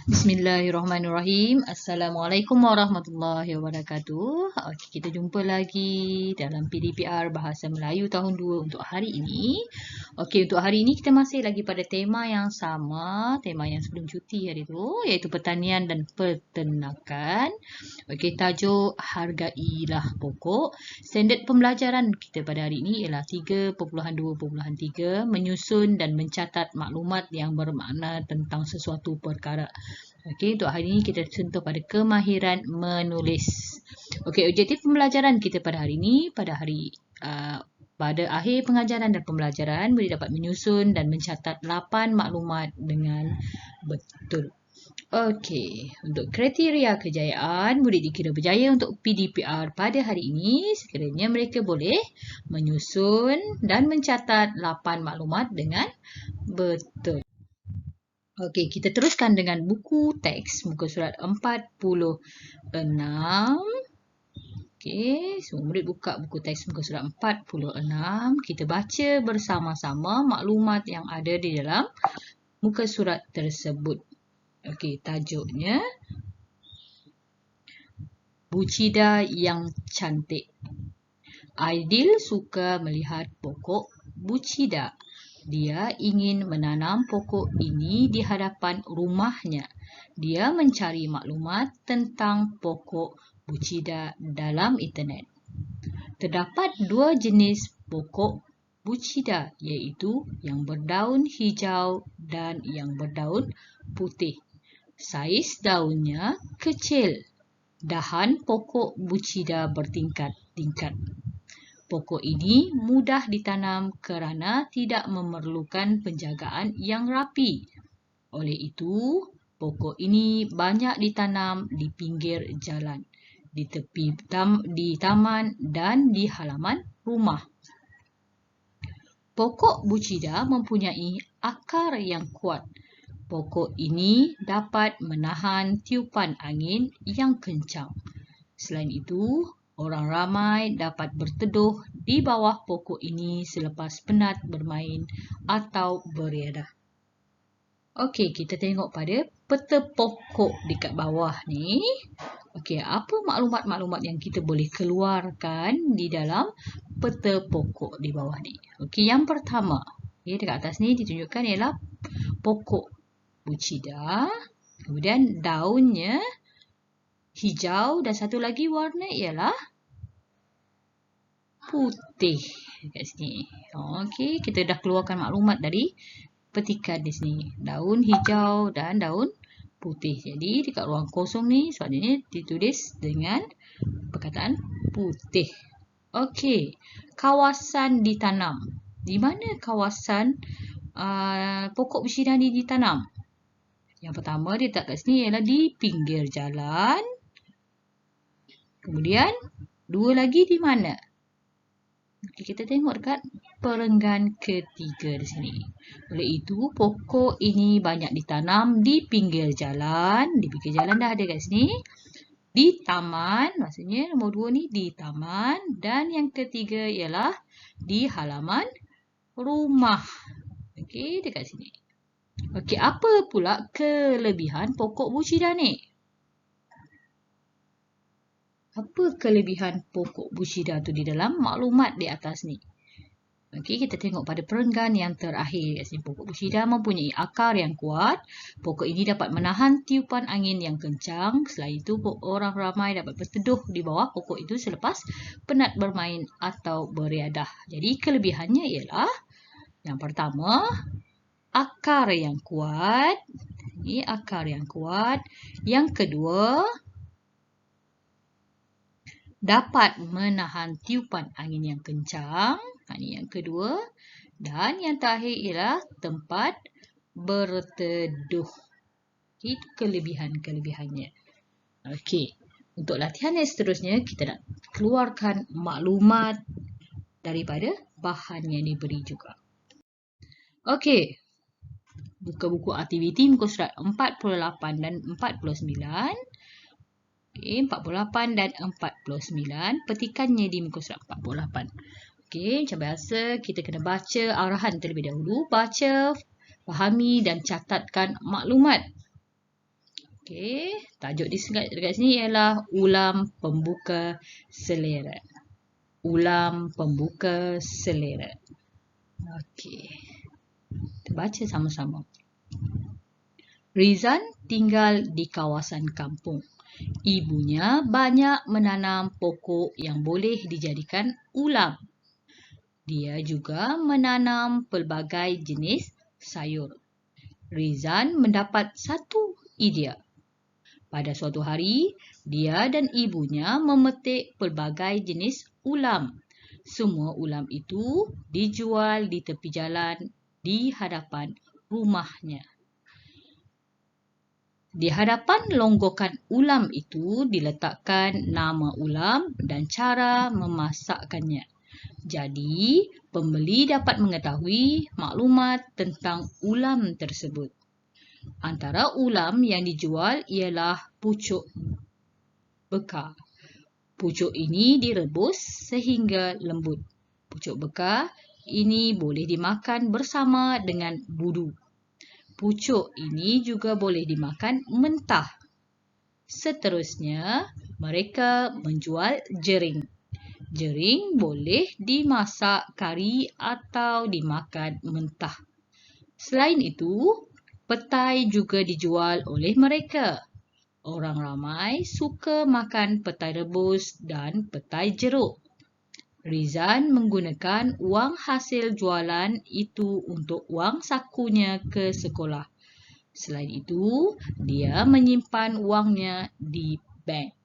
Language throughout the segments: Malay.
Bismillahirrahmanirrahim. Assalamualaikum warahmatullahi wabarakatuh. Okey, kita jumpa lagi dalam PDPR Bahasa Melayu tahun 2 untuk hari ini. Okey, untuk hari ini kita masih lagi pada tema yang sama, tema yang sebelum cuti hari tu, iaitu pertanian dan peternakan. Okey, tajuk hargailah pokok. Standard pembelajaran kita pada hari ini ialah 3.2.3, menyusun dan mencatat maklumat yang bermakna tentang sesuatu perkara. Okey, untuk hari ini kita sentuh pada kemahiran menulis. Okey, objektif pembelajaran kita pada hari ini, pada akhir pengajaran dan pembelajaran, murid dapat menyusun dan mencatat 8 maklumat dengan betul. Okey, untuk kriteria kejayaan, murid dikira berjaya untuk PDPR pada hari ini sekiranya mereka boleh menyusun dan mencatat 8 maklumat dengan betul. Okey, kita teruskan dengan buku teks muka surat 46. Okey, semua murid buka buku teks muka surat 46. Kita baca bersama-sama maklumat yang ada di dalam muka surat tersebut. Okey, tajuknya Bucida yang cantik. Aidil suka melihat pokok bucida. Dia ingin menanam pokok ini di hadapan rumahnya. Dia mencari maklumat tentang pokok bucida dalam internet. Terdapat 2 jenis pokok bucida, iaitu yang berdaun hijau dan yang berdaun putih. Saiz daunnya kecil. Dahan pokok bucida bertingkat-tingkat. Pokok ini mudah ditanam kerana tidak memerlukan penjagaan yang rapi. Oleh itu, pokok ini banyak ditanam di pinggir jalan, di taman dan di halaman rumah. Pokok bucida mempunyai akar yang kuat. Pokok ini dapat menahan tiupan angin yang kencang. Selain itu, orang ramai dapat berteduh di bawah pokok ini selepas penat bermain atau beriadah. Okey, kita tengok pada peta pokok dekat bawah ni. Okey, apa maklumat-maklumat yang kita boleh keluarkan di dalam peta pokok di bawah ni? Okey, yang pertama, dekat atas ni ditunjukkan ialah pokok bucida. Kemudian daunnya hijau dan satu lagi warna ialah putih dekat sini. Okey, kita dah keluarkan maklumat dari petikan di sini. Daun hijau dan daun putih. Jadi dekat ruang kosong ni sepatutnya ditulis dengan perkataan putih. Okey, kawasan ditanam. Di mana kawasan pokok bucida ni ditanam? Yang pertama dia letak kat sini ialah di pinggir jalan. Kemudian, dua lagi di mana? Okay, kita tengok dekat perenggan ketiga di sini. Oleh itu, pokok ini banyak ditanam di pinggir jalan. Di pinggir jalan dah ada kat sini. Di taman, maksudnya nombor 2 ni di taman. Dan yang ketiga ialah di halaman rumah. Okey, dekat sini. Okey, apa pula kelebihan pokok bucida ni? Apa kelebihan pokok bucida tu di dalam maklumat di atas ni? Okey, kita tengok pada perenggan yang terakhir. Kat sini, pokok bucida mempunyai akar yang kuat. Pokok ini dapat menahan tiupan angin yang kencang. Selain itu, orang ramai dapat berteduh di bawah pokok itu selepas penat bermain atau beriadah. Jadi, kelebihannya ialah yang pertama, akar yang kuat. Ini akar yang kuat. Yang kedua, dapat menahan tiupan angin yang kencang. Ini yang kedua. Dan yang terakhir ialah tempat berteduh. Itu kelebihan-kelebihannya. Okey. Untuk latihan yang seterusnya, kita nak keluarkan maklumat daripada bahan yang diberi juga. Okey. Buka buku aktiviti muka surat 48 dan 49. Okey, 48 dan 49. Petikannya di muka surat 48. Okey, macam biasa kita kena baca arahan terlebih dahulu. Baca, fahami dan catatkan maklumat. Okey, tajuk dekat sini ialah ulam pembuka selera. Ulam pembuka selera. Okey. Kita baca sama-sama. Rizan tinggal di kawasan kampung. Ibunya banyak menanam pokok yang boleh dijadikan ulam. Dia juga menanam pelbagai jenis sayur. Rizan mendapat satu idea. Pada suatu hari, dia dan ibunya memetik pelbagai jenis ulam. Semua ulam itu dijual di tepi jalan di hadapan rumahnya. Di hadapan longgokan ulam itu diletakkan nama ulam dan cara memasakkannya. Jadi, pembeli dapat mengetahui maklumat tentang ulam tersebut. Antara ulam yang dijual ialah pucuk bekar. Pucuk ini direbus sehingga lembut. Pucuk bekar ini boleh dimakan bersama dengan budu. Pucuk ini juga boleh dimakan mentah. Seterusnya, mereka menjual jering. Jering boleh dimasak kari atau dimakan mentah. Selain itu, petai juga dijual oleh mereka. Orang ramai suka makan petai rebus dan petai jeruk. Rizan menggunakan wang hasil jualan itu untuk wang sakunya ke sekolah. Selain itu, dia menyimpan wangnya di bank.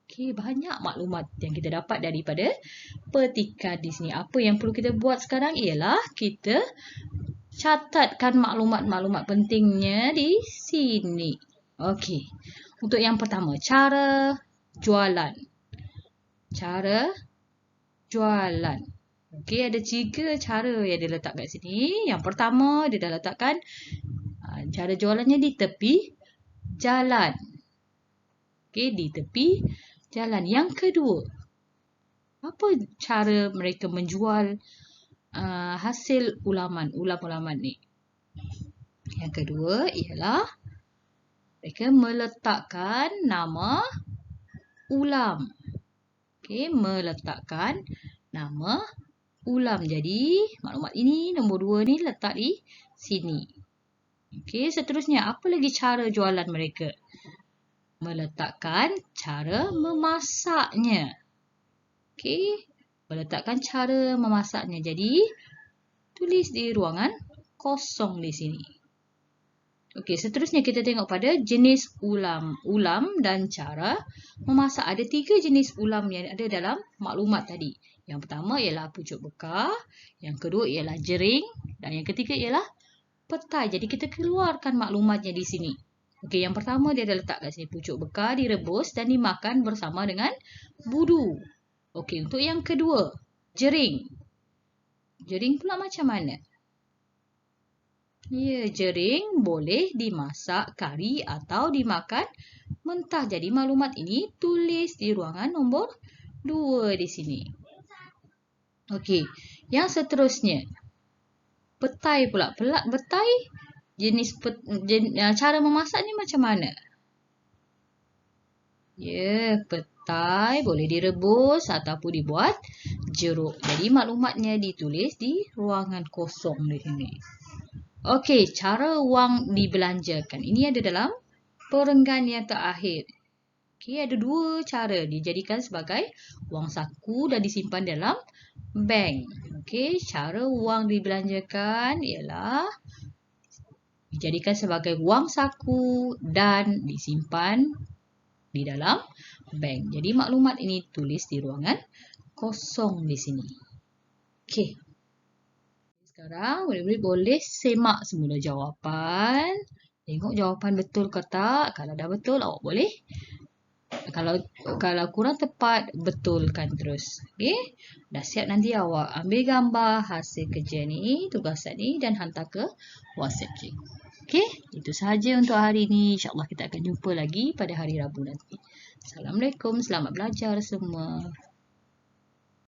Okey, banyak maklumat yang kita dapat daripada petikan di sini. Apa yang perlu kita buat sekarang ialah kita catatkan maklumat-maklumat pentingnya di sini. Okey. Untuk yang pertama, cara jualan. Cara jualan. Okey, ada 3 cara yang dia letak kat sini. Yang pertama, dia dah letakkan cara jualannya di tepi jalan. Okey, di tepi jalan. Yang kedua, apa cara mereka menjual hasil ulam-ulaman ni? Yang kedua ialah mereka meletakkan nama ulam. Okey, meletakkan nama ulam. Jadi, maklumat ini nombor 2 ni letak di sini. Okey, seterusnya apa lagi cara jualan mereka? Meletakkan cara memasaknya. Okey, meletakkan cara memasaknya. Jadi, tulis di ruangan kosong di sini. Okey, seterusnya kita tengok pada jenis ulam dan cara memasak. Ada 3 jenis ulam yang ada dalam maklumat tadi. Yang pertama ialah pucuk bekar, yang kedua ialah jering dan yang ketiga ialah petai. Jadi kita keluarkan maklumatnya di sini. Okey, yang pertama dia ada letak kat sini, pucuk bekar direbus dan dimakan bersama dengan budu. Okey, untuk yang kedua, jering. Jering pula macam mana? Ya, jering boleh dimasak kari atau dimakan mentah. Jadi maklumat ini tulis di ruangan nombor 2 di sini. Okey, yang seterusnya. Petai pula. Petai cara memasak ni macam mana? Ya, petai boleh direbus ataupun dibuat jeruk. Jadi maklumatnya ditulis di ruangan kosong di sini. Okey, cara wang dibelanjakan. Ini ada dalam perenggan yang terakhir. Okey, ada 2 cara. Dijadikan sebagai wang saku dan disimpan dalam bank. Okey, cara wang dibelanjakan ialah dijadikan sebagai wang saku dan disimpan di dalam bank. Jadi maklumat ini tulis di ruangan kosong di sini. Okey. Sekarang murid-murid boleh semak semula jawapan. Tengok jawapan betul ke tak. Kalau dah betul, awak boleh. Kalau kurang tepat, betulkan terus. Okey? Dah siap, nanti awak ambil gambar hasil kerja ni, tugasan ni dan hantar ke WhatsApp cikgu. Okey? Itu sahaja untuk hari ini. InsyaAllah kita akan jumpa lagi pada hari Rabu nanti. Assalamualaikum. Selamat belajar semua.